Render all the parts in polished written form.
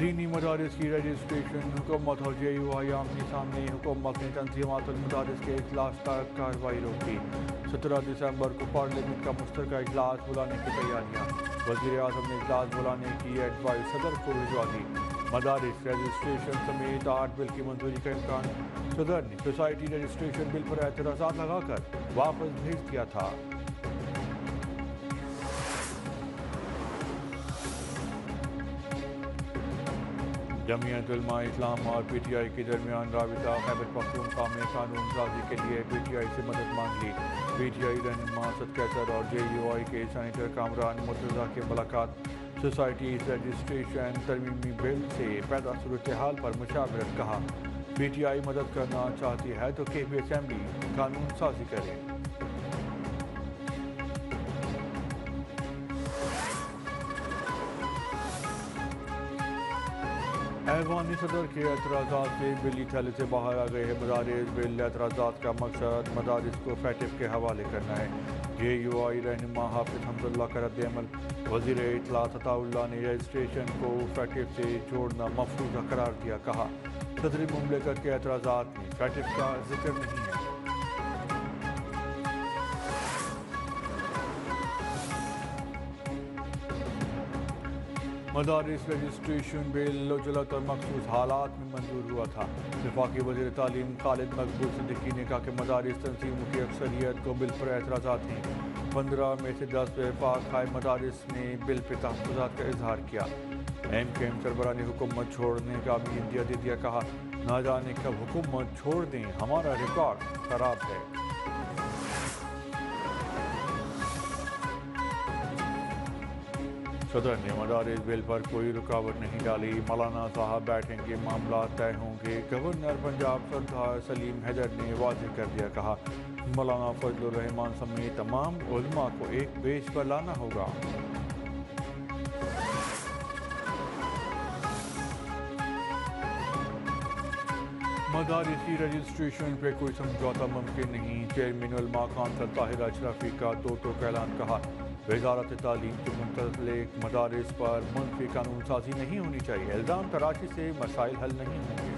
دینی مدارس کی رجسٹریشن حکومت اور JUI آمنے سامنے حکومت نے تنظیمات المدارس کے اجلاس تک کارروائی روک دی 17 دسمبر کو پارلیمنٹ کا مشترکہ اجلاس بلانے کی تیاریاں وزیر اعظم نے اجلاس بلانے کی ایڈوائز صدر کو بھجوا دی مدارس رجسٹریشن سمیت 8 بل کی منظوری کا امکان صدر نے سوسائٹی رجسٹریشن بل پر اعتراضات لگا کر واپس بھیج دیا تھا جمعیت علماء اسلام اور PTI کے درمیان رابطہ خیبر پختونخوا میں قانون سازی کے لیے PTI سے مدد مانگ لی PTI رہنما اسد قیصر اور JUI کے سینیٹر کامران مرتضیٰ کی ملاقات سوسائٹی رجسٹریشن ترمیمی بل سے پیدا صورتحال پر مشاورت کہا PTI مدد کرنا چاہتی ہے تو KB اسمبلی قانون سازی کرے ایوانی صدر کے اعتراضات سے بلی تھیلے سے باہر آ گئے ہیں مدارس بل اعتراضات کا مقصد مدارس کو فیٹف کے حوالے کرنا ہے JUI رہنما حافظ حمداللہ کا رد عمل وزیر اطلاعات عطا اللہ نے رجسٹریشن کو فیٹف سے جوڑنا مفروضہ قرار دیا کہا صدر مملکت کے اعتراضات میں فیٹف کا ذکر نہیں ہے مدارس رجسٹریشن بل اجلت اور مخصوص حالات میں منظور ہوا تھا وفاقی وزیر تعلیم خالد مقبول صدیقی نے کہا کہ مدارس تنظیموں کی اکثریت کو بل پر اعتراضات ہیں 15 میں سے 10 وفاق خائے مدارس نے بل پہ تحفظات کا اظہار کیا MKM سربراہ نے حکومت چھوڑنے کا بھی عندیہ دے دیا کہا نہ جانے کب حکومت چھوڑ دیں ہمارا ریکارڈ خراب ہے صدر نے مدارس بل پر کوئی رکاوٹ نہیں ڈالی مولانا صاحب بیٹھیں گے معاملات طے ہوں گے گورنر پنجاب سردار سلیم حیدر نے واضح کر دیا کہا مولانا فضل الرحمان سمیت تمام علماء کو ایک پیج پر لانا ہوگا مدارس کی رجسٹریشن پہ کوئی سمجھوتا ممکن نہیں چیئرمین علماء کونسل طاہر اشرفی کا ٹوک اعلان کہا وزارت تعلیم کے متعلق مدارس پر منفی قانون سازی نہیں ہونی چاہیے الزام تراشی سے مسائل حل نہیں ہوں گے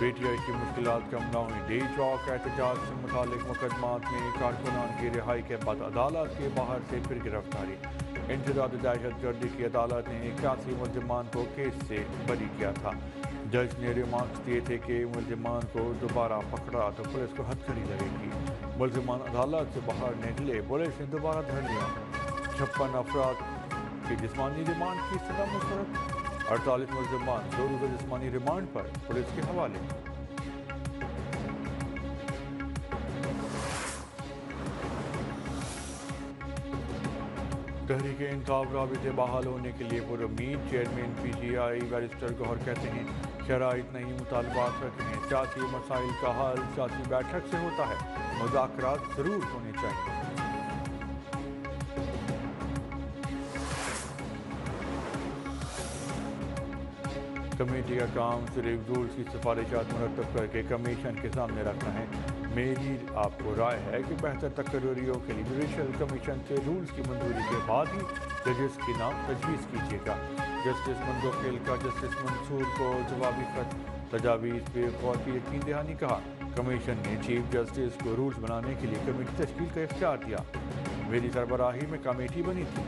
PTI کی مشکلات کم نہ ہوئیں ڈی چوک احتجاج سے متعلق مقدمات میں کارکنان کی رہائی کے بعد عدالت کے باہر سے پھر گرفتاری انسداد دہشت گردی کی عدالت نے 81 ملزمان کو کیس سے بری کیا تھا جج نے ریمارکس دیے تھے کہ ملزمان کو دوبارہ پکڑا تو پولیس کو ہتھ کڑی لگے گی ملزمان عدالت سے باہر نکلے پولیس نے دوبارہ دھر لیا 56 افراد کی جسمانی ریمانڈ کی سزا مسترد 48 ملزمان 2 روزہ جسمانی ریمانڈ پر پولیس کے حوالے تحریک انصاف رابطے بحال ہونے کے لیے پرامید چیئرمین PTI بیرسٹر گوہر کہتے ہیں شرائط نہیں مطالبات رکھے ہیں سیاسی مسائل کا حل سیاسی بیٹھک سے ہوتا ہے مذاکرات ضرور ہونے چاہیے کمیٹی کا کام صرف رولز کی سفارشات مرتب کر کے کمیشن کے سامنے رکھنا ہے میری آپ کو رائے ہے کہ بہتر تقرریوں کے لیے جوڈیشل کمیشن سے رولز کی منظوری کے بعد ہی ججز کی نام تجویز کیجیے گا جسٹس منذوخیل کا جسٹس منصور کو جوابی خط تجاویز پہ غور کی یقین دہانی کہا کمیشن نے چیف جسٹس کو رولز بنانے کے لیے کمیٹی تشکیل کا اختیار دیا میری سربراہی میں کمیٹی بنی تھی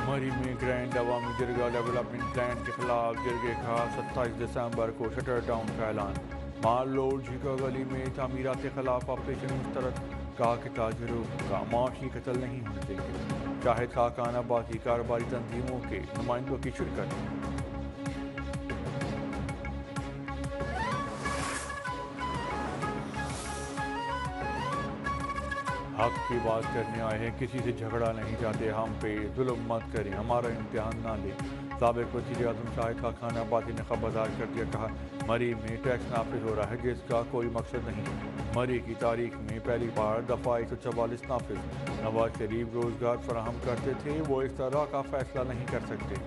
مری میں گرینڈ عوامی جرگہ ڈیولپمنٹ پلان کے خلاف جرگے کا 27 دسمبر کو شٹر ڈاؤن کا اعلان مال روڈ جھیکا گلی میں تعمیرات کے خلاف آپریشن مسترد کہا کہ تاجروں کا معاشی قتل نہیں ہونے دیں گے شاہد خاقان آبادی کاروباری تنظیموں کے نمائندوں کی شرکت حق کی بات کرنے آئے ہیں کسی سے جھگڑا نہیں چاہتے ہم پہ ظلم مت کریں ہمارا امتحان نہ لیں سابق وزیر اعظم شاہد خاقان آبادی نے خبردار کر دیا کہا مری میں ٹیکس نافذ ہو رہا ہے جس کا کوئی مقصد نہیں مری کی تاریخ میں پہلی بار دفعہ 144 نافذ نواز شریف روزگار فراہم کرتے تھے وہ اس طرح کا فیصلہ نہیں کر سکتے